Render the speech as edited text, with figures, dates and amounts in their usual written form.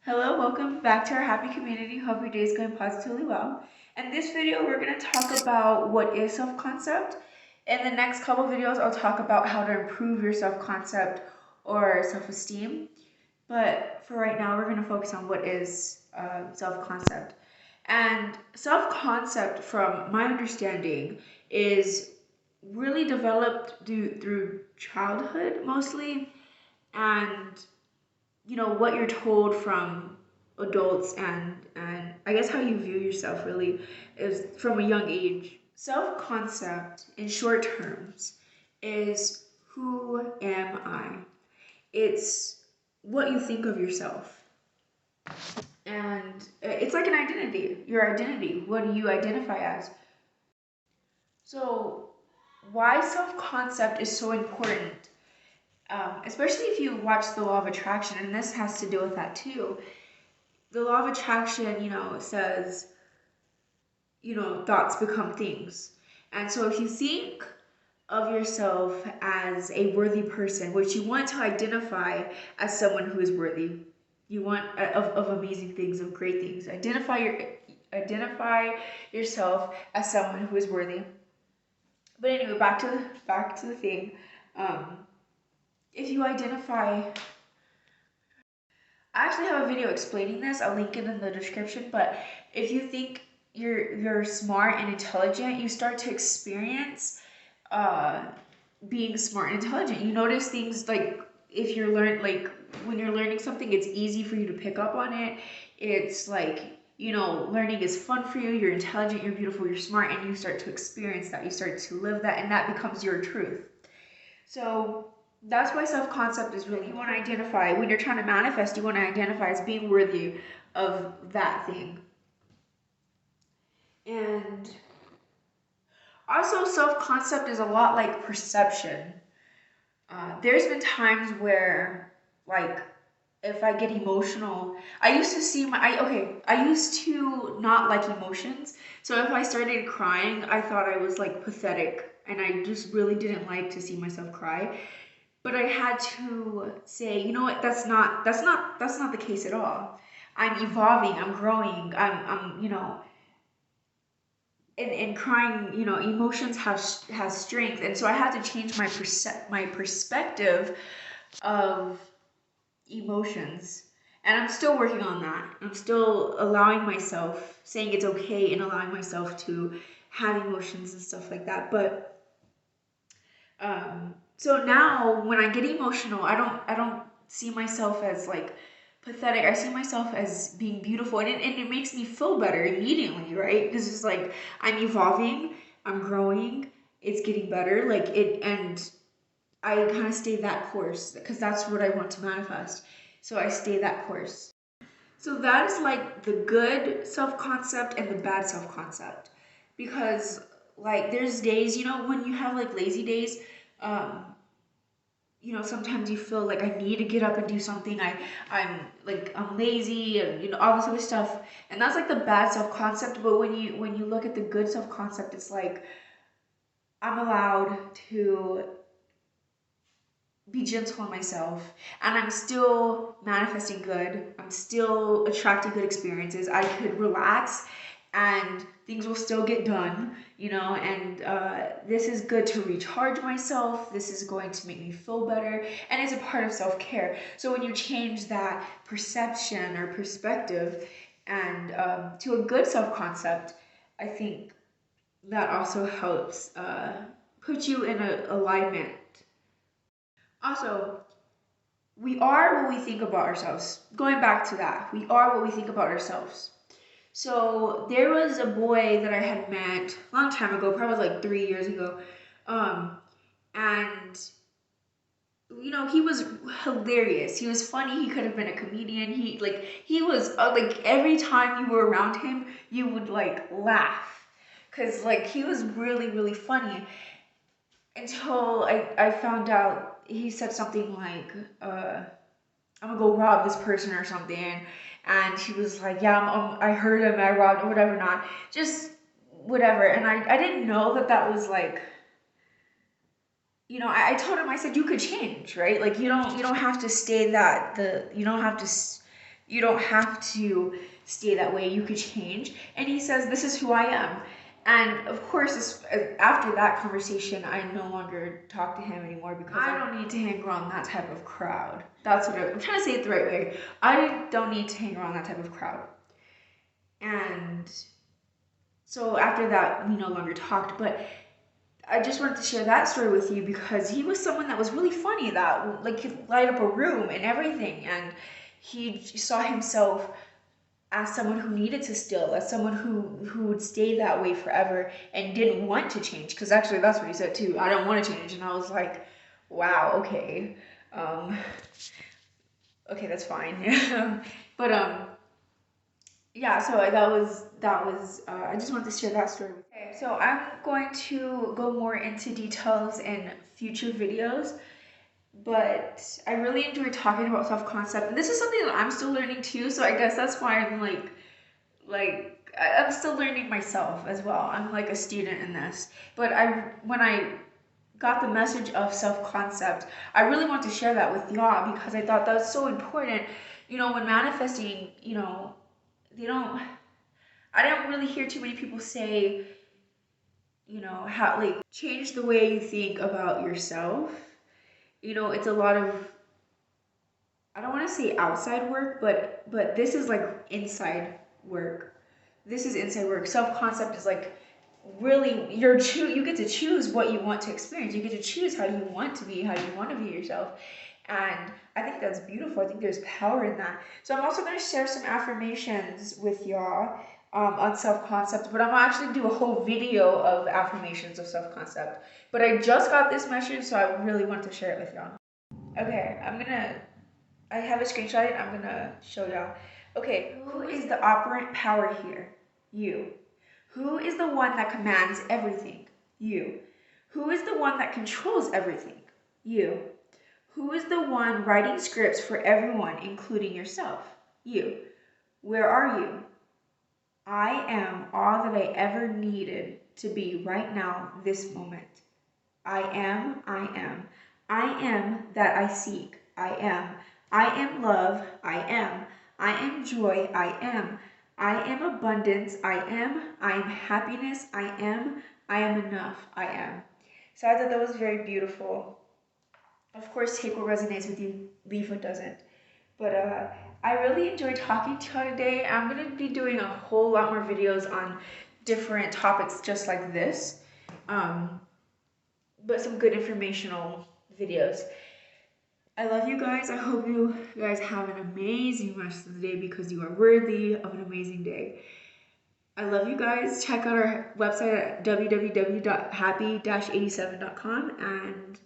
Hello, welcome back to our happy community. Hope your day is going positively well. In this video, we're going to talk about what is self-concept. In the next couple videos, I'll talk about how to improve your self-concept or self-esteem. But for right now, we're going to focus on what is self-concept. And self-concept, from my understanding, is really developed through childhood mostly, and what you're told from adults, and I guess how you view yourself really is from a young age. Self-concept in short terms is who am I? It's what you think of yourself. And it's like an identity, your identity. What do you identify as? So, why self-concept is so important, especially if you watch the law of attraction, and this has to do with that too. The law of attraction, says, thoughts become things. And so if you think of yourself as a worthy person, which you want to identify as someone who is worthy, you want of amazing things, of great things. Identify yourself as someone who is worthy. But anyway, back to the thing. Um, if you identify, I actually have a video explaining this. I'll link it in the description. But if you think you're smart and intelligent, you start to experience being smart and intelligent. You notice things like if you're when you're learning something, it's easy for you to pick up on it. It's like learning is fun for you. You're intelligent, you're beautiful, you're smart, and you start to experience that. You start to live that, and that becomes your truth. So that's why self-concept is really, you want to identify, when you're trying to manifest, you want to identify as being worthy of that thing. And also, self-concept is a lot like perception. There's been times where, like, if I get emotional, I used to not like emotions. So if I started crying, I thought I was like pathetic, and I just really didn't like to see myself cry. But I had to say, you know what, that's not the case at all. I'm evolving, I'm growing, I'm and crying, emotions have strength, and so I had to change my perspective of emotions. And I'm still working on that. I'm still allowing myself, saying it's okay, and allowing myself to have emotions and stuff like that. But so now when I get emotional, I don't see myself as like pathetic. I see myself as being beautiful, and it makes me feel better immediately, right? Because it's like I'm evolving, I'm growing, it's getting better, like it, and I kind of stay that course because that's what I want to manifest. So I stay that course. So that is like the good self-concept and the bad self-concept. Because like there's days, when you have like lazy days, um, sometimes you feel like I need to get up and do something. I'm lazy, and all this other stuff. And that's like the bad self-concept. But when you look at the good self-concept, it's like I'm allowed to be gentle on myself, and I'm still manifesting good. I'm still attracting good experiences. I could relax and things will still get done, and this is good to recharge myself. This is going to make me feel better, and it's a part of self-care. So when you change that perception or perspective and to a good self-concept, I think that also helps put you in a alignment. Also, we are what we think about ourselves. Going back to that, we are what we think about ourselves. So there was a boy that I had met a long time ago, probably like 3 years ago, and he was hilarious. He was funny. He could have been a comedian. He was like every time you were around him, you would like laugh, cause like he was really really funny. Until I found out he said something like, I'm gonna go rob this person or something. And he was like, yeah, I heard him, I robbed or whatever, not just whatever. And I didn't know that was like, I told him, I said, you could change, right? Like you don't have to stay you don't have to You don't have to stay that way. You could change. And he says, this is who I am. And of course, after that conversation, I no longer talk to him anymore because I don't need to hang around that type of crowd. That's what I'm trying to say it the right way. I don't need to hang around that type of crowd. And so after that, we no longer talked. But I just wanted to share that story with you because he was someone that was really funny, that like could light up a room and everything. And he saw himself as someone who needed to still, as someone who would stay that way forever and didn't want to change. Because actually, that's what he said too. I don't want to change, and I was like, wow, okay, okay, that's fine. But yeah. So that was. I just wanted to share that story. Okay, so I'm going to go more into details in future videos. But I really enjoy talking about self-concept, and this is something that I'm still learning too, so I guess that's why I'm I'm still learning myself as well. I'm like a student in this. But when I got the message of self-concept, I really want to share that with y'all because I thought that was so important. When manifesting, they don't I don't really hear too many people say, how like change the way you think about yourself. It's a lot of, I don't want to say outside work, but this is like inside work. This is inside work. Self-concept is like really you get to choose what you want to experience. You get to choose how you want to be, how you want to view yourself. And I think that's beautiful. I think there's power in that. So I'm also going to share some affirmations with y'all on self-concept, but I'm actually do a whole video of affirmations of self-concept. But I just got this message, so I really want to share it with y'all. Okay, I have a screenshot and I'm gonna show y'all. Okay, who is the operant power here? You. Who is the one that commands everything? You. Who is the one that controls everything? You. Who is the one writing scripts for everyone, including yourself? You. Where are you? I am all that I ever needed to be right now, this moment. I am, I am. I am that I seek. I am. I am love. I am. I am joy. I am. I am abundance. I am. I am happiness. I am. I am enough. I am. So I thought that was very beautiful. Of course, take what resonates with you, leave what doesn't. But I really enjoyed talking to y'all today. I'm going to be doing a whole lot more videos on different topics just like this. But some good informational videos. I love you guys. I hope you guys have an amazing rest of the day because you are worthy of an amazing day. I love you guys. Check out our website at www.happy-87.com and